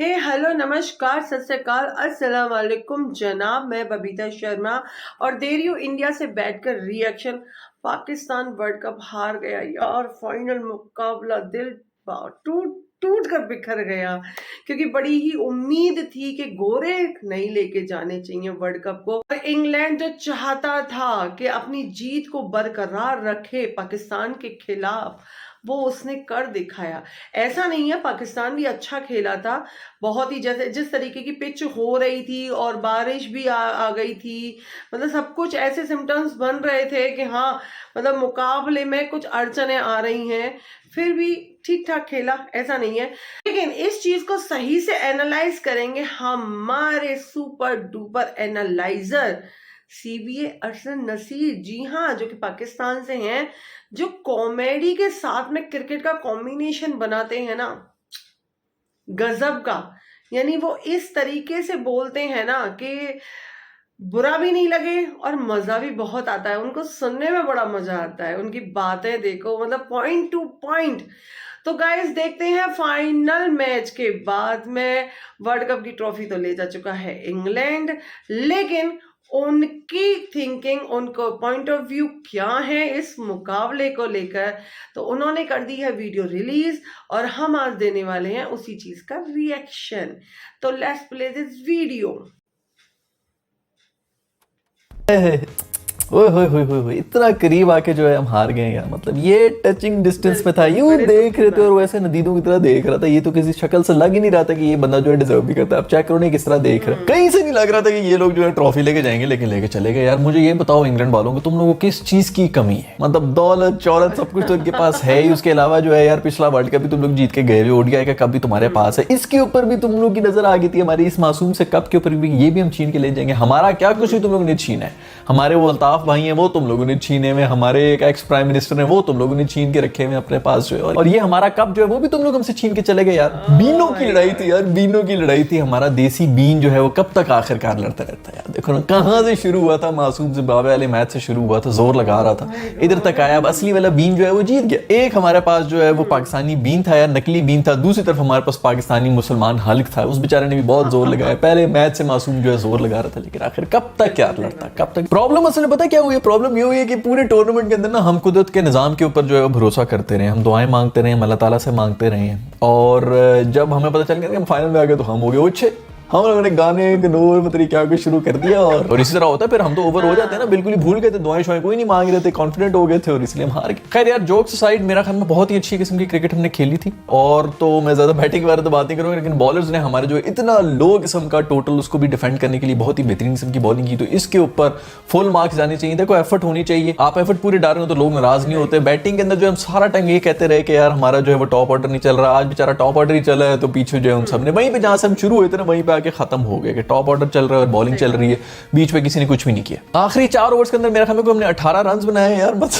Hello नमस्कार सत श्री अकाल अस्सलाम वालेकुम जनाब। मैं बबीता शर्मा और दे रही हूँ इंडिया से बैठकर रिएक्शन। पाकिस्तान वर्ल्ड कप हार गया यार, फाइनल मुकाबला दिल टूट टूट कर बिखर गया, क्योंकि बड़ी ही उम्मीद थी कि गोरे नहीं लेके जाने चाहिए वर्ल्ड कप को। और इंग्लैंड जो चाहता था कि अपनी जीत को बरकरार रखे पाकिस्तान के खिलाफ, वो उसने कर दिखाया। ऐसा नहीं है, पाकिस्तान भी अच्छा खेला था, बहुत ही जैसे जिस तरीके की पिच हो रही थी और बारिश भी आ गई थी, मतलब सब कुछ ऐसे सिम्टम्स बन रहे थे कि हाँ, मतलब मुकाबले में कुछ अड़चने आ रही हैं, फिर भी ठीक ठाक खेला, ऐसा नहीं है। लेकिन इस चीज को सही से एनालाइज करेंगे हमारे super duper analyser CBA Arshan Naseer, जी हाँ, जो कि पाकिस्तान से हैं, जो कॉमेडी के साथ में क्रिकेट का कॉम्बिनेशन बनाते हैं ना, गजब का। यानी वो इस तरीके से बोलते हैं ना कि बुरा भी नहीं लगे और मजा भी बहुत आता है, उनको सुनने में बड़ा मजा आता है, उनकी बातें देखो, मतलब पॉइंट टू पॉइंट। तो गाइस देखते हैं, फाइनल मैच के बाद में वर्ल्ड कप की ट्रॉफी तो ले जा चुका है इंग्लैंड, लेकिन उनकी थिंकिंग, उनको पॉइंट ऑफ व्यू क्या है इस मुकाबले को लेकर, तो उन्होंने कर दी है वीडियो रिलीज और हम आज देने वाले हैं उसी चीज का रिएक्शन। तो लेट्स प्ले दिस वीडियो। ओए होए होए होए होए, इतना करीब आके जो है हम हार गए यार। मतलब ये टचिंग डिस्टेंस पे था, यूं देख रहे थे और वैसे नदीदों की तरह देख रहा था। ये तो किसी शक्ल से लग ही नहीं रहा था कि ये बंदा जो है डिजर्व भी करता है। अब चेक करो नहीं किस तरह देख रहा है, कहीं से नहीं लग रहा था कि ये लोग जो है ट्रॉफी लेके जाएंगे, लेकिन लेके चले गए यार। मुझे ये बताओ इंग्लैंड वालों को, तुम लोगों को किस चीज की कमी है? मतलब दौलत शौहरत सब कुछ तो इनके पास है ही, उसके अलावा जो है यार पिछला वर्ल्ड कप भी तुम लोग जीत के गए हो, ओडीआई का कप भी तुम्हारे पास है, इसके ऊपर भी तुम लोग की नजर आ गई थी। हमारी इस मासूम से कप के ऊपर भी ये भी हम छीन के ले जाएंगे। हमारा क्या कुछ ही तुम लोगों ने छीना है? हमारे वो अल्ताफ भाई हैं वो तुम लोगों ने छीने हुए, हमारे एक एक्स प्राइम मिनिस्टर हैं वो तुम लोगों ने छीन के रखे हुए अपने पास जो है, और ये हमारा कप जो है वो भी तुम लोग हमसे छीन के चले गए यार। बीनों की लड़ाई थी यार, बीनों की लड़ाई थी। हमारा देसी बीन जो है वो कब तक आखिरकार लड़ता रहता है यार। देखो ना कहां से शुरू हुआ था, मासूम जिम्बाब्वे वाले मैच से शुरू हुआ था, जोर लगा रहा था, इधर तक आया। अब असली वाला बीन जो है वो जीत गया। एक हमारे पास जो है वो पाकिस्तानी बीन था यार, नकली बीन था। दूसरी तरफ हमारे पास पाकिस्तानी मुसलमान हल्क था, उस बेचारे ने भी बहुत जोर लगाया। पहले मैच से मासूम जो है जोर लगा रहा था, लेकिन आखिर कब तक यार लड़ता, कब तक? प्रॉब्लम असल में पता क्या हुई है? प्रॉब्लम ये हुई है कि पूरे टूर्नामेंट के अंदर ना हम कुदरत के निज़ाम के ऊपर जो है भरोसा करते रहे, हम दुआएं मांगते रहे, अल्लाह ताला से मांगते रहे हैं, और जब हमें पता चल गया कि हम फाइनल में आ गए तो हम हो गए अच्छे। हम लोगों ने गाने नूर मतलब क्या कुछ शुरू कर दिया, और इसी तरह होता है फिर हम तो ओवर हो जाते हैं ना, बिल्कुल ही भूल गए थे, दुआएं शुआएं कोई नहीं मांग रहे थे, कॉन्फिडेंट हो गए थे और इसलिए हम हार गए। खैर यार जोक्स साइड, मेरा ख्याल में बहुत ही अच्छी किस्म की क्रिकेट हमने खेली थी, और तो मैं ज्यादा बैटिंग के बारे में तो बात नहीं करूंगा, लेकिन बॉलर्स ने हमारे जो इतना लो किस्म का टोटल उसको भी डिफेंड करने के लिए बहुत ही बेहतरीन किस्म की बॉलिंग की, तो इसके ऊपर फुल मार्क्स जाने चाहिए। देखो एफर्ट होनी चाहिए, आप एफर्ट पूरे डाल रहे हो तो लोग नाराज नहीं होते। बैटिंग के अंदर जो हम सारा टाइम ये कहते रहे कि यार हमारा जो है वो टॉप ऑर्डर नहीं चल रहा, आज बेचारा टॉप ऑर्डर ही चला है, तो पीछे जो है हम सब ने वहीं पे जहां से हम शुरू हुए थे ना वहीं पे आके खत्म हो गए। टॉप ऑर्डर चल रहा है और बॉलिंग चल रही है, बीच में किसी ने कुछ भी नहीं किया। आखिरी 4 ओवर्स के अंदर मेरा ख्याल में हमने 18 रन बनाए यार, बस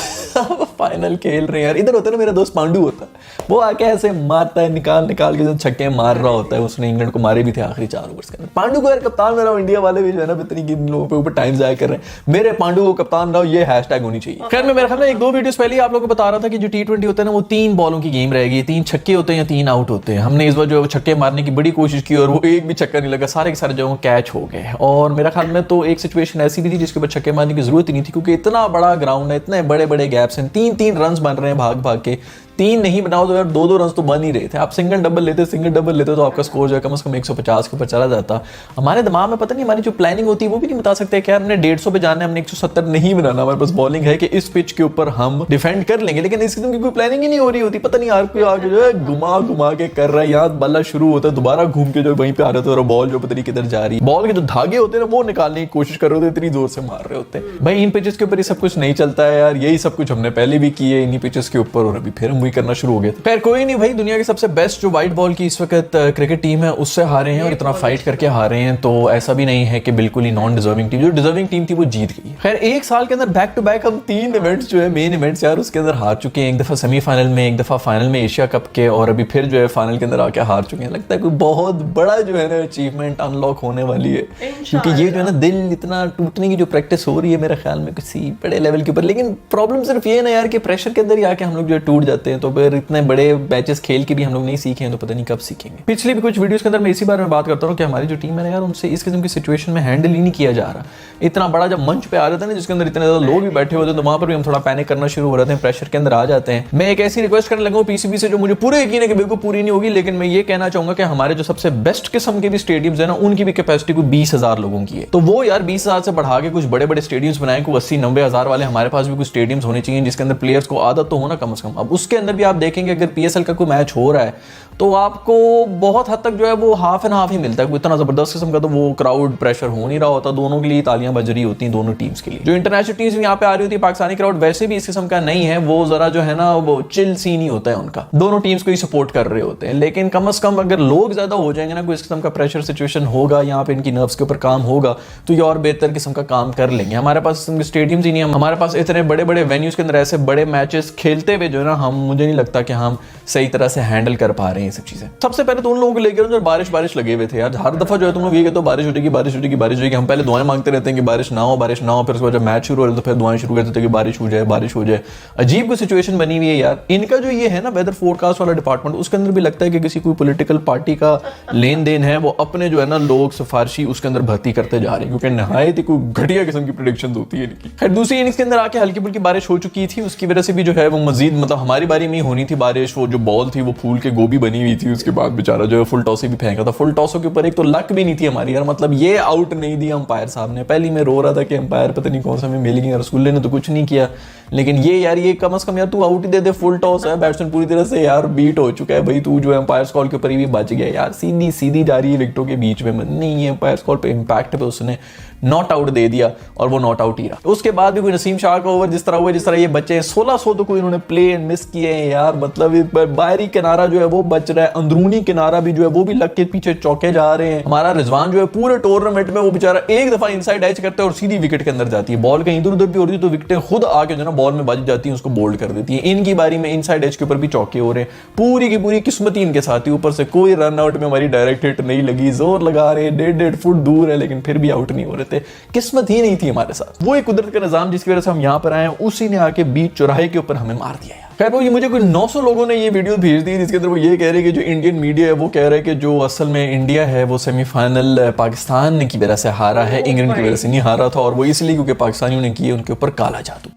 फाइनल खेल रहे हैं यार। इधर होता है ना मेरा दोस्त पांडू होता है, वो आके ऐसे मारता है, निकाल निकाल के छक्के मार रहा होता है। उसने इंग्लैंड को मारे भी थे आखिरी 4 ओवर्स के अंदर। पांडू को यार कप्तान बनाओ, इंडिया वाले भी जो है ना इतनी इन लोगों के ऊपर टाइम जाया कर रहे हैं, मेरे पांडू को कप्तान बनाओ, ये हैशटैग होनी चाहिए। खैर मैं मेरे ख्याल में 1-2 वीडियोस पहले ही आप लोगों को बता रहा था कि जो T20 होता है ना वो 3 बॉलों की गेम रहेगी, 3 छक्के होते हैं या 3 आउट होते हैं। हमने इस बार जो है छक्के मारने की बड़ी कोशिश की और वो एक भी छक्का नहीं लगा, सारे के सारे जो है कैच हो गए। और मेरा ख्याल में तो एक सिचुएशन ऐसी भी थी जिसके ऊपर छक्के मारने की जरूरत ही नहीं थी, क्योंकि इतना बड़ा ग्राउंड है, इतने बड़े बड़े गैप्स हैं, 3-3 रन बन रहे हैं भाग भाग के। 3 नहीं बनाओ तो यार 2-2 रन तो बन ही रहे थे। आप सिंगल डबल लेते तो आपका स्कोर जो है कम से कम 150 के ऊपर चला जाता। हमारे दिमाग में पता नहीं, हमारी जो प्लानिंग होती है वो भी नहीं बता सकते कि यार हमने 150 पे जाना है, हमने 170 नहीं बनाना। हमारे पास बॉलिंग है कि इस पिच के ऊपर हम डिफेंड कर लेंगे, लेकिन इस किस्म की कोई प्लानिंग ही नहीं हो रही होती। पता नहीं यार कोई आगे जो है घुमा घुमा के कर रहा है, यहाँ बल्ला शुरू होता है, दोबारा घूम के जो वहीं पे आ रहे थे और बॉल जो पता नहीं किधर जा रही है, बॉल के जो धागे होते हैं ना वो निकालने की कोशिश कर रहे होते, इतनी जोर से मार रहे होते हैं। भाई इन पिचेस के ऊपर ये सब कुछ नहीं चलता है यार, यही सब कुछ हमने पहले भी किए इन्हीं पिचेस के ऊपर, और अभी फिर हम वही करना शुरू हो गए। खैर कोई नहीं भाई, दुनिया की सबसे बेस्ट जो व्हाइट बॉल की इस वक्त क्रिकेट टीम है उससे हारे हैं और इतना फाइट करके हारे हैं, तो ऐसा भी नहीं है कि बिल्कुल ही नॉन डिजर्विंग टीम, जो डिजर्विंग टीम थी वो जीत गई। खैर एक साल के अंदर बैक टू बैक हम 3 इवेंट्स जो है मेन इवेंट्स यार उसके अंदर हार चुके हैं। एक दफा सेमीफाइनल में, एक दफा फाइनल में एशिया कप के, और अभी फिर जो है फाइनल के अंदर आके हार चुके हैं। लगता है कोई बहुत बड़ा जो है ना अचीवमेंट अनलॉक होने वाली है, क्योंकि ये जो है ना दिल इतना टूटने की जो प्रैक्टिस हो रही है मेरे ख्याल में किसी बड़े लेवल के ऊपर। लेकिन प्रॉब्लम सिर्फ ये ना यार कि प्रेशर के अंदर ही आके हम लोग जो टूट जाते हैं, तो फिर इतने बड़े मैचेस खेल के भी हम लोग नहीं सीखे हैं तो पता नहीं कब सीखेंगे। पिछले भी कुछ वीडियोस के अंदर मैं इसी बारे में बात करता हूँ कि हमारी जो टीम है यार, उनसे इस किस्म की सिचुएशन में हैंडल ही नहीं किया जा रहा। इतना बड़ा जब मंच पे आ जाता है ना जिसके अंदर इतने ज्यादा लोग भी बैठे होते हैं, तो वहां पर भी हम थोड़ा पैनिक करना शुरू हो जाते हैं, प्रेशर के अंदर आ जाते हैं। मैं एक ऐसी रिक्वेस्ट करने लगा हूं पीसीबी से जो मुझे पूरे यकीन है कि बिल्कुल पूरी नहीं होगी, लेकिन मैं ये कहना चाहूंगा कि हमारे जो सबसे बेस्ट किस्म के भी स्टेडियम्स है ना, उनकी भी कैपेसिटी को 20,000 लोगों की है। तो वो यार 20,000 से बढ़ा के कुछ बड़े बड़े स्टेडियम्स बनाए, को 80-90 हजार वाले हमारे पास भी कुछ स्टेडियम्स होने चाहिए जिसके अंदर प्लेयर्स को आदत तो हो ना कम से कम। अब उसके अंदर भी आप देखेंगे अगर पीएसएल का कोई मैच हो रहा है तो आपको बहुत हद तक जो है वो हाफ एंड हाफ ही मिलता है, इतना जबरदस्त किस्म का तो वो क्राउड प्रेशर हो नहीं रहा होता। दोनों के लिए तालियां बज रही होती हैं दोनों टीम्स के लिए। जो इंटरनेशनल टीम्स यहाँ पे आ रही होती है, पाकिस्तानी क्राउड वैसे भी इस किस्म का नहीं है, वो जरा जो है ना वो चिल सीन ही होता है उनका, दोनों टीम्स को ही सपोर्ट कर रहे होते हैं। लेकिन कम से कम अगर लोग ज्यादा हो जाएंगे ना, कोई इस किस्म का प्रेशर सिचुएशन होगा, यहाँ पे इनकी नर्व्स के ऊपर काम होगा, तो ये और बेहतर किस्म का काम कर लेंगे। हमारे पास स्टेडियम्स ही नहीं है, हमारे पास इतने बड़े बड़े वेन्यूज के अंदर ऐसे बड़े मैचेस खेलते हुए जो है ना, हम मुझे नहीं लगता कि हम सही तरह से हैंडल कर पा रहे हैं ये सब चीजें। सबसे पहले तो उन लोगों को लेकर जो बारिश लगे हुए थे यार, हर दफा जो है तुम लोग ये कहते हो बारिश हो जाएगी बारिश हो जाएगी बारिश हो जाएगी, हम पहले दुआएं मांगते रहते हैं कि बारिश ना हो बारिश ना हो, फिर उसके बाद जब मैच शुरू हो रहा है तो फिर दुआएं शुरू करते थे कि बारिश हो जाए बारिश हो जाए। अजीब कोई सिचुएशन बनी हुई है यार। इनका जो ये है ना वेदर फोरकास्ट वाला डिपार्टमेंट, उसके अंदर भी लगता है कि किसी कोई पॉलिटिकल पार्टी का लेन देन है, वो अपने जो है ना लोग सिफारशी उसके अंदर भर्ती करते जा रहे हैं, क्योंकि नहायत ही कोई घटिया किस्म की प्रेडिक्शन होती है इनकी। खैर दूसरी इनिंग्स के अंदर आके हल्की फुल्की बारिश हो चुकी थी, उसकी वजह से भी जो है वो मजीद मतलब हमारी बारी में ही होनी थी बारिश। वो जो बॉल थी वो फूल के गोभी बनी हुई थी, उसके बाद बेचारा जो है फुल टॉस भी फेंका था। फुल टॉसों के ऊपर एक तो लक भी नहीं थी हमारी यार, मतलब ये आउट नहीं दिया अंपायर साहब ने। पहली में रो रहा था कि अंपायर पता नहीं कौन सा में मिल गया, रसगुल्ले ने तो कुछ नहीं किया, लेकिन ये यार ये कम से कम यार तू आउट ही दे दे, फुल टॉस है, बैट्समैन पूरी तरह से यार बीट हो चुका है भाई, तू जो है अंपायर कॉल के ऊपर ही भी बच गया यार, सीधी सीधी जा रही है विकेटों के बीच में, नहीं है अंपायर कॉल पे इंपैक्ट पे उसने नॉट आउट दे दिया और वो नॉट आउट ही रहा। उसके बाद भी कोई नसीम शाह का ओवर जिस तरह हुआ, जिस तरह ये बच्चे 1600 तो कोई इन्होंने प्ले एंड मिस किए हैं यार, मतलब बाहरी किनारा जो है वो बच रहा है, अंदरूनी किनारा भी जो है वो भी लग के पीछे चौके जा रहे हैं। हमारा रिजवान जो है पूरे टूर्नामेंट में वो बेचारा एक दफा इनसाइड एज करता है और सीधी विकेट के अंदर जाती है, बॉल कहीं इधर उधर भी हो रही है तो विकेटें खुद आके जो ना बॉल में बज जाती है, उसको बोल्ड कर देती है। इनकी बारी में इनसाइड एज के ऊपर भी चौके हो रहे हैं, पूरी की पूरी किस्मत ही इनके साथ ही, ऊपर से कोई रन आउट में हमारी डायरेक्ट हिट नहीं लगी, जोर लगा रहे हैं 1.5 फुट दूर है लेकिन फिर भी आउट नहीं हो रहे थे, किस्मत ही नहीं थी हमारे साथ। वो एक कुदरत का निजाम जिसकी वजह से हम यहाँ पर आए हैं, उसी ने आके बीच चौराहे के ऊपर हमें मार दिया यार। खैर वो ये मुझे कोई 900 लोगों ने ये वीडियो भेज दी जिसके अंदर वो ये कह रहे हैं कि जो इंडियन मीडिया है वो कह रहा है कि जो असल में इंडिया है वो सेमीफाइनल पाकिस्तान की वजह से हारा है, इंग्लैंड की वजह से नहीं हारा था, और वो इसलिए क्योंकि पाकिस्तानियों ने किए उनके ऊपर काला जादू।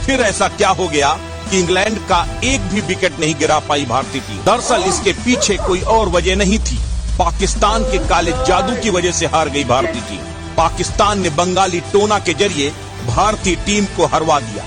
फिर ऐसा क्या हो गया कि इंग्लैंड का एक भी विकेट नहीं गिरा पाई भारतीय टीम? दरअसल इसके पीछे कोई और वजह नहीं थी, पाकिस्तान के काले जादू की वजह से हार गई भारतीय टीम। पाकिस्तान ने बंगाली टोना के जरिए भारतीय टीम को हरवा दिया।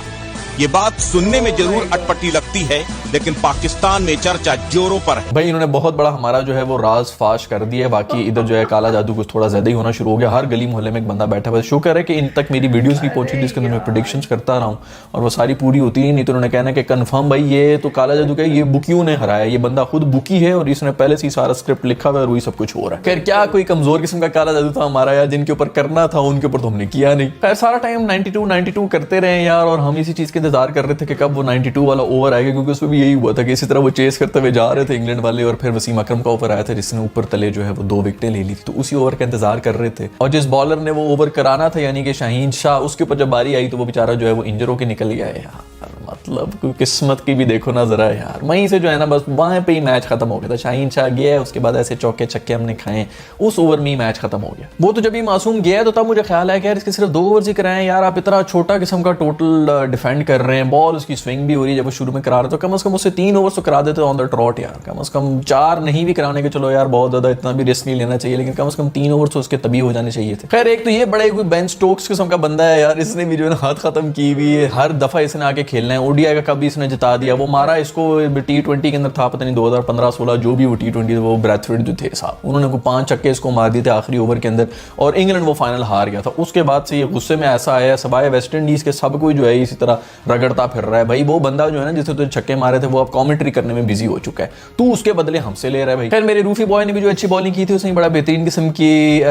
ये बात सुनने में जरूर अटपटी लगती है, लेकिन पाकिस्तान में चर्चा जोरों पर है। भाई इन्होंने बहुत बड़ा हमारा जो है वो राज फाश कर दिया। बाकी इधर जो है काला जादू कुछ थोड़ा ज्यादा ही होना शुरू हो गया, हर गली मोहल्ले में एक बंदा बैठा हुआ है। शुक्र है कि इन तक मेरी वीडियोस भी पहुंची जिसके अंदर मैं प्रेडिक्शंस करता रहा हूं और वो सारी पूरी होती ही नहीं, तो उन्होंने कहना कि कंफर्म भाई ये तो काला जादू का ये बुकियों ने हराया, ये बंदा खुद बुकी है और इसने पहले से ही सारा स्क्रिप्ट लिखा हुआ है और वही सब कुछ हो रहा है। खैर क्या कोई कमजोर किस्म का काला जादू था हमारा यार, जिनके ऊपर करना था उनके ऊपर तो हमने किया नहीं। खैर सारा टाइम 92 करते रहे यार, और हम इसी चीज के इंतजार कर रहे थे कि कब वो 92 वाला ओवर आएगा, क्योंकि उसमें भी यही हुआ था कि इसी तरह वो चेस करते हुए जा रहे थे इंग्लैंड वाले, और फिर वसीम अकरम का ओवर आया था जिसने ऊपर तले जो है वो 2 विकेटें ले ली थी, तो उसी ओवर का इंतजार कर रहे थे। और जिस बॉलर ने वो ओवर कराना था यानी कि शाहीन शाह, उसके ऊपर जब बारी आई तो वो बेचारा जो है वो इंजर होकर निकल गया है यार। मतलब कोई किस्मत की भी देखो ना जरा यार, वहीं से जो है ना बस वहां पे ही मैच खत्म हो गया था। शाहीन शाह गया, उसके बाद ऐसे चौके छक्के हमने खाए, उस ओवर में ही मैच खत्म हो गया। वो तो जब ही मासूम गया तो तब मुझे ख्याल आया कि यार इसके सिर्फ 2 ओवर ही कराए यार, आप इतना छोटा किस्म का टोटल डिफेंड कर रहे हैं, बॉल उसकी स्विंग भी हो रही है, जब वो शुरू में करा रहे तो कम से कम उससे 3 ओवर तो करा देते ऑन द ट्रॉट यार, कम से कम 4 नहीं भी कराने के, चलो यार बहुत ज्यादा इतना भी रिस्क नहीं लेना चाहिए, लेकिन कम से कम 3 ओवर तो उसके तभी हो जाने चाहिए थे। खैर एक तो ये बड़े कोई बेन स्टोक्स किस्म का बंदा है यार, इसने भी जो है ना हाथ खत्म की हुई है, हर दफा इसने आके खेलना है। ओडीआई का कभी इसने जिता दिया, वो मारा इसको T20 के अंदर था पता नहीं 2015-16 जो भी वो T20 वो ब्रैथवेट जो थे साहब, उन्होंने को 5 छक्के इसको मार दिए थे आखिरी ओवर के अंदर, और इंग्लैंड वो फाइनल हार गया था। उसके बाद से ये गुस्से में ऐसा आया सवाए वेस्ट इंडीज के सब कोई जो है इसी तरह रगड़ता फिर रहा है। भाई वो बंदा जो है ना जिससे तो छक्के मारे थे वो अब कमेंट्री करने में बिजी हो चुका है, तू उसके बदले हमसे ले रहा है भाई। खैर मेरे रूफी बॉय ने भी जो अच्छी बॉलिंग की थी उसने बड़ा बेहतरीन किस्म की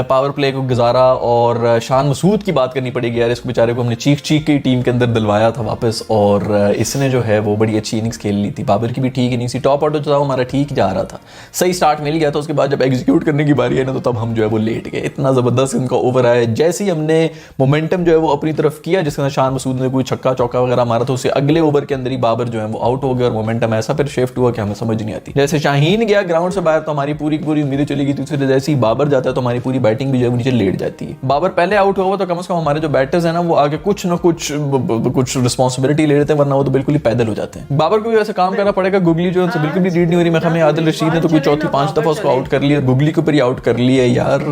पावर प्ले को गुजारा, और शान मसूद की बात करनी पड़ेगी यार, इसको बेचारे को हमने चीख के टीम के अंदर दिलवाया था वापस, और और इसने जो है वो बड़ी अच्छी इनिंग्स खेल ली थी। बाबर की भी ठीक ही नहीं थी, टॉप ऑर्डर जो था वो हमारा ठीक जा रहा था, सही स्टार्ट मिल गया था। उसके बाद जब एग्जीक्यूट करने की बारी आई ना, तो तब हम जो है वो लेट गए। इतना ज़बरदस्त इनका ओवर आया, जैसे ही हमने मोमेंटम जो है वो अपनी तरफ किया, जिसके अंदर शान मसूद ने कोई छक्का चौका वगैरह मारा था, उससे अगले ओवर के अंदर ही बाबर जो है वो आउट हो गया और मोमेंटम ऐसा फिर शिफ्ट हुआ कि हमें समझ नहीं आती। जैसे शाहीन गया ग्राउंड से बाहर तो हमारी पूरी की पूरी उम्मीदें चली गई थी, जैसे ही बाबर जाता है तो हमारी पूरी बैटिंग भी जो है नीचे लेट जाती है। बाबर पहले आउट हुआ तो कम से कम हमारे जो बैटर्स हैं ना वो आगे कुछ ना कुछ रिस्पॉन्सिबिलिटी ले लेते हैं, वरना वो तो बिल्कुल ही पैदल हो जाते हैं। बाबर को भी वैसे काम करना पड़ेगा। गुगली जो है बिल्कुल भी रीड नहीं हो रही। मैं हमें आदिल रशीद ने तो कोई चौथी 5 दफा उसको आउट कर लिया, गुगली के ऊपर ही आउट कर लिया यार।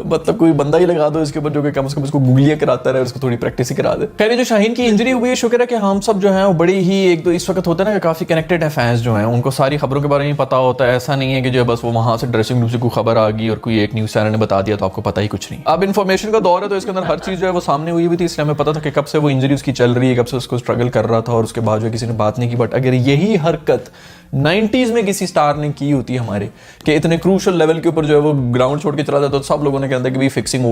मतलब कोई बंदा ही लगा दो इसके ऊपर जो कि कम से कम इसको गुगलियां कराता रहे, उसको थोड़ी प्रैक्टिस ही करा दे। खैर जो शाहीन की इंजरी हुई है, शुक्र है कि हम सब जो है वो बड़ी ही एक दो इस वक्त होता है ना कि काफी कनेक्टेड है फैंस जो हैं, उनको सारी खबरों के बारे में पता होता है। ऐसा नहीं है कि जो बस वो वहां से ड्रेसिंग रूम से कोई खबर आ गई और कोई एक न्यूज चैनल ने बता दिया तो आपको पता ही कुछ नहीं। अब इन्फॉर्मेशन का दौर है तो इसके अंदर हर चीज जो है वो सामने हुई भी थी, इसलिए हमें पता था कि कब से वो इंजरी उसकी चल रही है, कब से उसको स्ट्रगल कर रहा था और उसके बाद जो किसी ने बात नहीं की। बट अगर यही हरकत 90s में किसी स्टार ने की होती हमारे कि इतने क्रूशल लेवल के ऊपर जो है वो ग्राउंड छोड़ के चला जाता, तो सब लोगों ने कहता कि भाई फिक्सिंग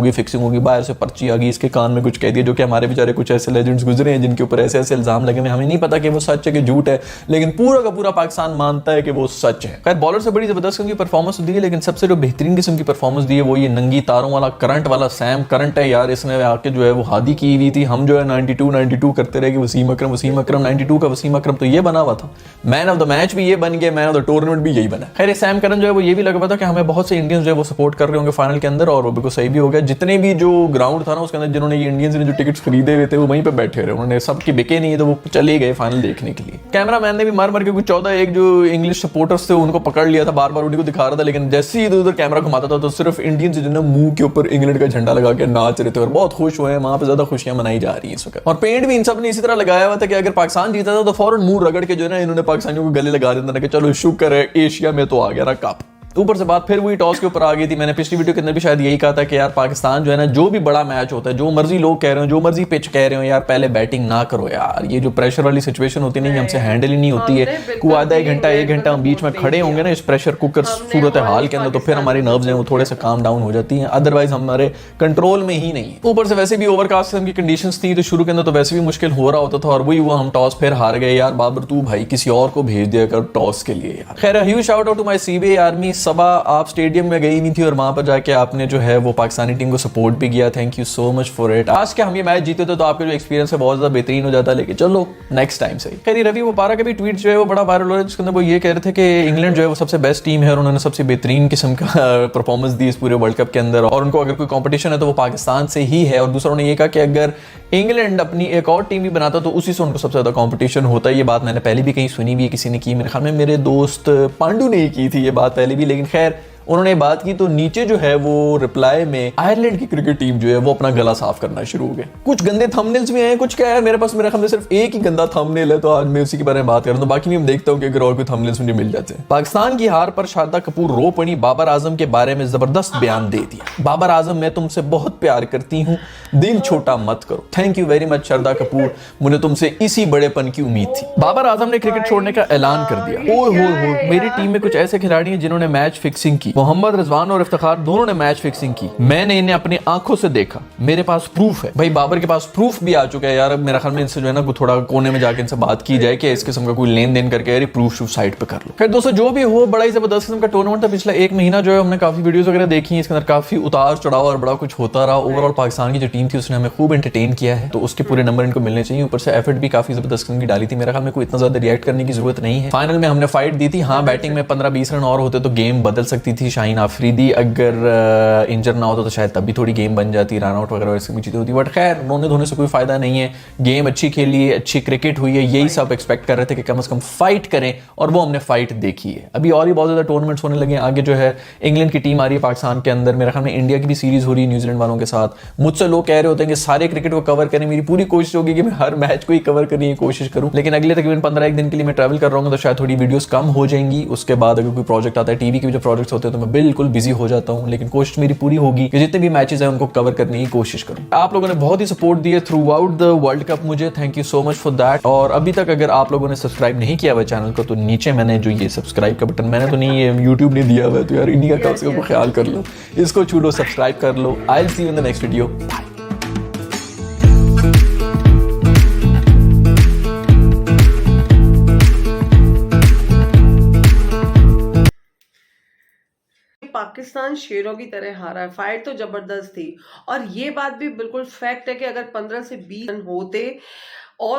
होगी, बाहर से पर्ची आ गई, इसके कान में कुछ कह दिया। जो कि हमारे बेचारे कुछ ऐसे लेजेंड्स गुजरे हैं जिनके ऊपर ऐसे ऐसे इल्जाम लगे हुए, हमें नहीं पता कि वो सच है कि झूठ है, लेकिन पूरा का पूरा पाकिस्तान मानता है कि वो सच है। खैर बॉलर से बड़ी जबरदस्त किस्म की परफॉर्मेंस दी है, लेकिन सबसे जो बेहतरीन किस्म की परफॉर्मेंस दी है वो ये नंगी तारों वाला करंट वाला सैम करंट है यार। इसने आके जो है वो हादी की हुई थी। हम जो है 92 करते रहे कि वसीम अकरम 92 का वसीम अकरम तो ये बना हुआ था, मैन ऑफ द मैच भी ये बन गया, मैन ऑफ द टूर्नामेंट भी यही बना। खैर सैम करन जो है वो ये भी लगा हुआ था कि हमें बहुत से इंडियंस जो है वो सपोर्ट कर रहे होंगे फाइनल के अंदर, और वो बिल्कुल सही भी हो गया। जितने भी जो ग्राउंड था ना उसके अंदर जिन्होंने ये इंडियंस ने जो टिकट्स खरीदे हुए थे वो वहीं पे बैठे रहे, उन्होंने सबके बिके नहीं है तो वो चले गए फाइनल देखने के लिए। कैमरामैन ने भी मार के कुछ 14 एक जो इंग्लिश सपोर्टर्स थे उनको पकड़ लिया था, बार बार उन्हीं को दिखा रहा था, लेकिन जैसे ही इधर कैमरा घुमाता था तो सिर्फ इंडियंस जो है मुंह के ऊपर इंग्लैंड का झंडा लगा के नाच रहे थे और बहुत खुश हुए हैं। वहां पे ज्यादा खुशियां मनाई जा रही है इस वक्त। और पेंट भी इन सब ने इसी तरह लगाया हुआ था कि अगर पाकिस्तान जीता था तो फौरन मुंह रगड़ के जो है ना इन्होंने पाकिस्तानियों को गले लगा देता था कि चलो शुक्र है एशिया में तो आ गया ना कप। ऊपर से बात फिर वही टॉस के ऊपर आ गई थी। मैंने पिछली वीडियो के अंदर भी शायद यही कहा था कि यार पाकिस्तान जो है ना जो भी बड़ा मैच होता है, जो मर्जी लोग कह रहे हो, जो मर्जी पिच कह रहे हो, यार पहले बैटिंग ना करो यार। ये जो प्रेशर वाली सिचुएशन होती है ना हमसे हैंडल ही नहीं होती है। कोई आधा एक घंटा हम बीच में खड़े होंगे ना इस प्रेशर कुकर सूरत हाल के अंदर तो फिर हमारी नर्व्स हैं वो थोड़े से काम डाउन हो जाती हैं, अदरवाइज हमारे कंट्रोल में ही नहीं है। ऊपर से वैसे भी ओवरकास्ट किस्म की कंडीशंस थी तो शुरू के अंदर तो वैसे भी मुश्किल हो रहा होता था और वही हुआ, हम टॉस फिर हार गए। यार बाबर तू भाई किसी और को भेज दिया कर टॉस के लिए यार। खैर huge shout out to my CBI army. Saba आप स्टेडियम में गई नहीं थी और वहां पर जाके आपने जो है वो पाकिस्तानी टीम को सपोर्ट भी किया, thank you so much for it. आज के हम ये मैच जीते थे तो आपका जो एक्सपीरियंस है बहुत ज्यादा बेहतरीन हो जाता है, लेकिन चलो नेक्स्ट टाइम से। खैर रवि वोपारा का भी ट्वीट जो है वो बड़ा वायरल हो रहा है, जिसके अंदर वो ये कह रहे थे कि इंग्लैंड जो है वो सबसे बेस्ट टीम है और उन्होंने सबसे बेहतरीन किस्म का परफॉर्मेंस दी इस पूरे वर्ल्ड कप के अंदर, और उनको अगर कोई कॉम्पिटिशन है तो वो पाकिस्तान से ही है। और दूसरा उन्होंने ये कहा कि अगर इंग्लैंड अपनी एक और टीम भी बनाता तो उसी से उनको सबसे ज्यादा कॉम्पिटिशन होता है। ये बात मैंने पहले भी कहीं सुनी भी, किसी ने की, मेरे ख्याल में मेरे दोस्त पांडू ने ही की थी ये बात पहले भी, लेकिन खैर उन्होंने बात की तो नीचे जो है वो रिप्लाई में आयरलैंड की क्रिकेट टीम जो है वो अपना गला साफ करना शुरू हो गए। कुछ गंदे थंबनेल्स भी हैं, कुछ क्या है मेरे पास मेरे ख्याल में सिर्फ एक ही गंदा थंबनेल है तो आज मैं उसी के बारे में बात कर रहा हूं, तो बाकी मैं देखता हूं कि अगर और कोई थंबनेल्स मुझे मिल जाते हैं। पाकिस्तान की हार पर शारदा कपूर रो पड़ी, बाबर आजम के बारे में जबरदस्त बयान दे दिया। बाबर आजम मैं तुमसे बहुत प्यार करती हूँ, दिल छोटा मत करो। Thank you very much Sharda Kapoor, मुझे तुमसे इसी बड़ेपन की उम्मीद थी। बाबर आजम ने क्रिकेट छोड़ने का ऐलान कर दिया। ओह हो मेरी टीम में कुछ ऐसे खिलाड़ी हैं जिन्होंने मैच फिक्सिंग की। मोहम्मद रिजवान और इफ्तिखार दोनों ने मैच फिक्सिंग की, मैंने इन्हें अपनी आंखों से देखा, मेरे पास प्रूफ है। भाई बाबर के पास प्रूफ भी आ चुका है यार। अब मेरा ख्याल में इनसे जो है ना थोड़ा कोने में जाके इनसे बात की जाए कि इस किस्म का कोई लेन देन करके यार प्रूफ साइड पे कर लो। खैर दोस्तों जो भी हो बड़ा ही जबरदस्त किस्म का टूर्नामेंट था पिछला एक महीना जो है हमने काफी वीडियोस वगैरह देखी, इसके अंदर काफी उतार चढ़ाव और बड़ा कुछ होता रहा। ओवरऑल पाकिस्तान की जो टीम थी उसने हमें खूब एंटरटेन किया है, तो उसके पूरे नंबर इनको मिलने चाहिए। ऊपर से एफर्ट भी काफी जबरदस्त किस्म की डाली थी, मेरा ख्याल में कोई इतना ज्यादा रिएक्ट करने की जरूरत नहीं है। फाइनल में हमने फाइट दी थी, हाँ बैटिंग में 15-20 रन और होते तो गेम बदल सकती थी। शाहीन आफरीदी अगर इंजर ना होता तो शायद तब भी थोड़ी गेम बन जाती, रन आउट वगैरह ऐसी चीजें होती, बट खैर रोने धोने से कोई फायदा नहीं है। गेम अच्छी खेली है, अच्छी क्रिकेट हुई है, यही सब एक्सपेक्ट कर रहे थे कि कम से कम फाइट करें और वो हमने फाइट देखी है। अभी और भी बहुत ज्यादा टूर्नामेंट्स होने लगे, आगे जो है इंग्लैंड की टीम आ रही है पाकिस्तान के अंदर, मेरे ख्याल में इंडिया की भी सीरीज हो रही है न्यूजीलैंड वालों के साथ। मुझसे लोग कह रहे होते हैं कि सारे क्रिकेट को कवर करें, मेरी पूरी कोशिश होगी कि मैं हर मैच को ही कवर करने की कोशिश करूं, लेकिन अगले तकरीबन 15 दिन के लिए मैं ट्रैवल कर रहा हूँ तो शायद थोड़ी वीडियोस कम हो जाएंगी। उसके बाद अगर कोई प्रोजेक्ट आता है, टीवी के जो प्रोजेक्ट्स होते हैं तो मैं बिल्कुल बिजी हो जाता हूँ, लेकिन कोशिश मेरी पूरी होगी कि जितने भी मैचेस हैं उनको कवर करने की कोशिश करूं। आप लोगों ने बहुत ही सपोर्ट दी है throughout the world cup मुझे, thank you so much for that. और अभी तक अगर आप लोगों ने सब्सक्राइब नहीं किया हुआ चैनल को तो नीचे मैंने जो ये सब्सक्राइब का बटन, मैंने तो नहीं, ये यूट्यूब ने दिया हुआ है तो यार इन्हीं का कम से कम ख्याल कर लो, इसको छू लो, सब्सक्राइब कर लो। I will see you in the next video, bye. Pakistan शेरों की तरह हारा है। फाइट तो जबरदस्त थी और ये बात भी बिल्कुल फैक्ट है कि अगर 15 से 20 रन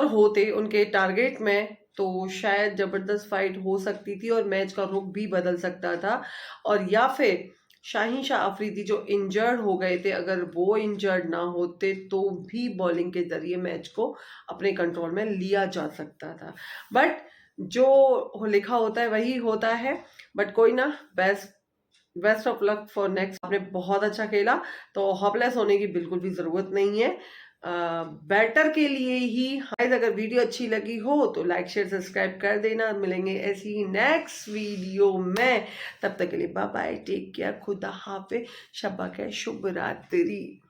होते उनके टारगेट में तो शायद जबरदस्त फाइट हो सकती थी और मैच का रुख भी बदल सकता था। और या फिर शाहीन शाह अफरीदी जो इंजर्ड हो गए थे, अगर वो इंजर्ड ना होते तो भी बॉलिंग के जरिए मैच को अपने कंट्रोल में लिया जा सकता था। बट जो लिखा होता है वही होता है। बट कोई ना, best of luck for next. आपने बहुत अच्छा खेला, तो होपलेस होने की बिल्कुल भी ज़रूरत नहीं है। बेटर के लिए ही। गाइस, अगर वीडियो अच्छी लगी हो तो लाइक शेयर सब्सक्राइब कर देना। मिलेंगे ऐसी ही नेक्स्ट वीडियो में, तब तक के लिए बाय बाय, टेक केयर, खुदा हाफिज, शब्बा खैर, शुभ रात्रि।